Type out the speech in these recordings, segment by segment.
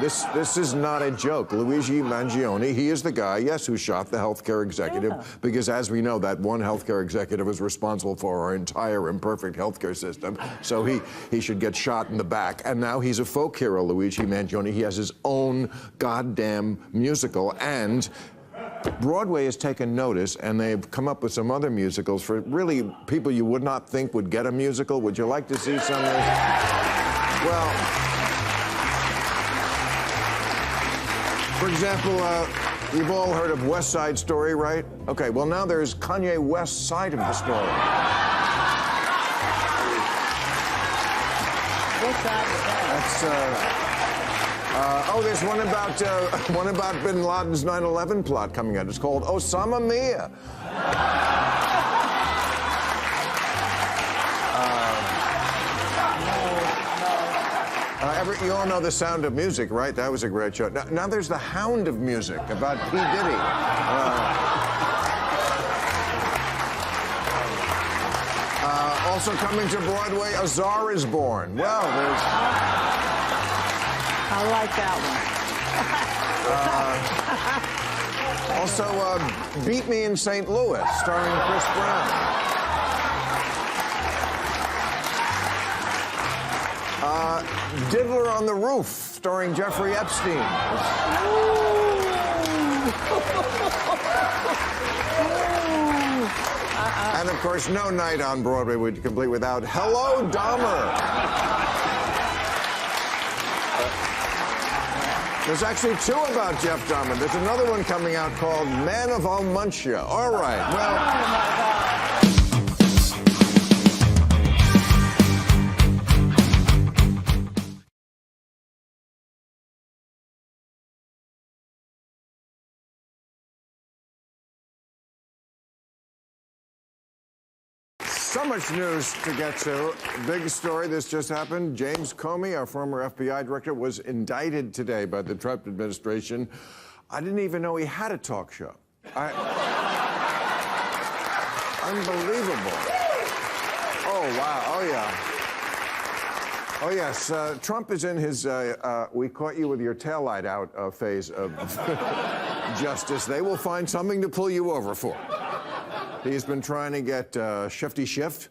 This is not a joke. Luigi Mangione, he is the guy, yes, who shot the healthcare executive, because as we know, that one healthcare executive is responsible for our entire imperfect healthcare system. So he should get shot in the back. And now he's a folk hero, Luigi Mangione. He has his own goddamn musical, and Broadway has taken notice, and they've come up with some other musicals for really people you would not think would get a musical. Would you like to see some of this? Well, for example, you've all heard of West Side Story, right? Okay, well, now there's Kanye West's side of the story. What's that? That's, oh, there's one about Bin Laden's 9/11 plot coming out. It's called Osama Mia. You all know The Sound of Music, right? That was a great show. Now there's The Hound of Music about P. Diddy. Also coming to Broadway, A Czar Is Born. Well, there's... I like that one. Also, Beat Me in St. Louis, starring Chris Brown. Diddler on the Roof, starring Jeffrey Epstein. And of course, no night on Broadway would be complete without Hello, Dahmer. There's actually two about Jeff Dahmer. There's another one coming out called Man of Almuntia. All right, well... So much news to get to. Big story, this just happened. James Comey, our former FBI director, was indicted today by the Trump administration. I didn't even know he had a talk show. Unbelievable. Oh, wow. Oh, yeah. Oh, yes. Trump is in his we caught you with your taillight out phase of justice. They will find something to pull you over for. He's been trying to get Shifty Schiff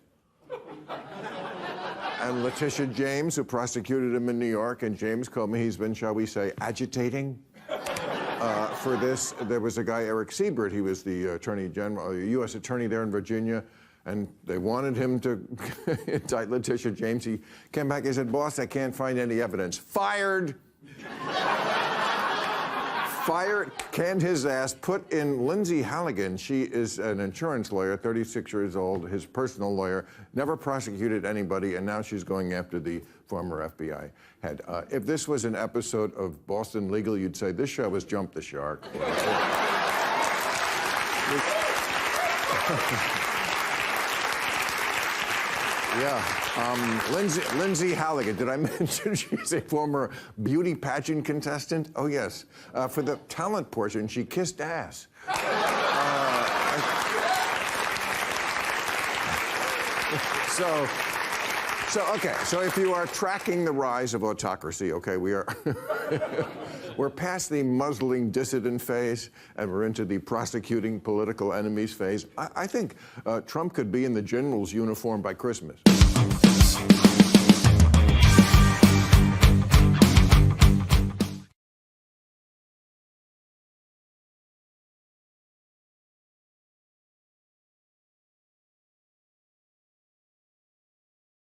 and Letitia James, who prosecuted him in New York, and James Comey. He's been, shall we say, agitating for this. There was a guy, Eric Siebert. He was the Attorney General, U.S. Attorney there in Virginia, and they wanted him to indict Letitia James. He came back and said, "Boss, I can't find any evidence." Fired. Fired, canned his ass, put in Lindsay Halligan. She is an insurance lawyer, 36 years old, his personal lawyer, never prosecuted anybody, and now she's going after the former FBI head. If this was an episode of Boston Legal, you'd say this show has jumped the shark. Yeah, Lindsay Halligan. Did I mention she's a former beauty pageant contestant? Oh, yes. For the talent portion, she kissed ass. So if you are tracking the rise of autocracy, okay, we're past the muzzling dissident phase, and we're into the prosecuting political enemies phase. I think Trump could be in the general's uniform by Christmas.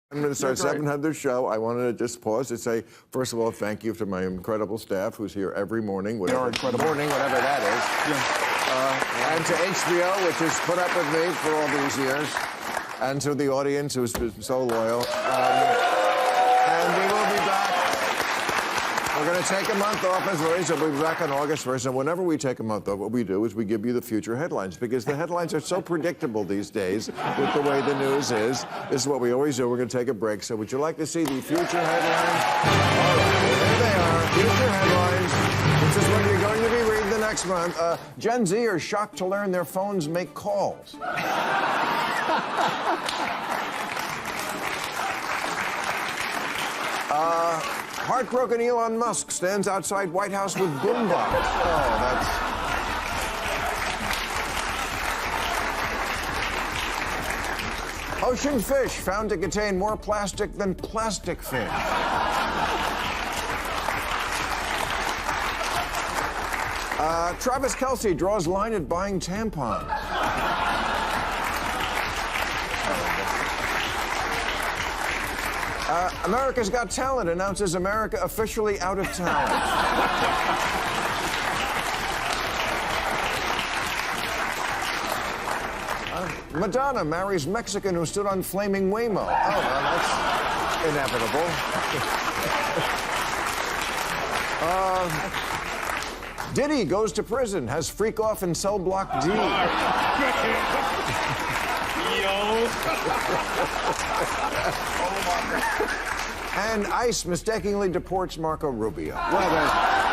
I'm going to start 700 show. I wanted to just pause to say, first of all, thank you to my incredible staff who's here every morning, whatever that is. Yeah. And to HBO, which has put up with me for all these years, and to the audience who's been so loyal. And we will be back. We're going to take a month off as always. We'll be back on August 1st. And whenever we take a month off, what we do is we give you the future headlines, because the headlines are so predictable these days with the way the news is. This is what we always do. We're going to take a break. So would you like to see the future headlines? All right, well, there they are. Future headlines. This is what you're going to be reading the next month. Gen Z are shocked to learn their phones make calls. Heartbroken Elon Musk stands outside White House with boombox. Oh, that's... Ocean fish found to contain more plastic than plastic fish. Travis Kelce draws line at buying tampons. America's Got Talent announces America officially out of talent. Madonna marries Mexican who stood on flaming Waymo. Oh, well, that's inevitable. Diddy goes to prison, has freak off in cell block D. And ICE mistakenly deports Marco Rubio. Well,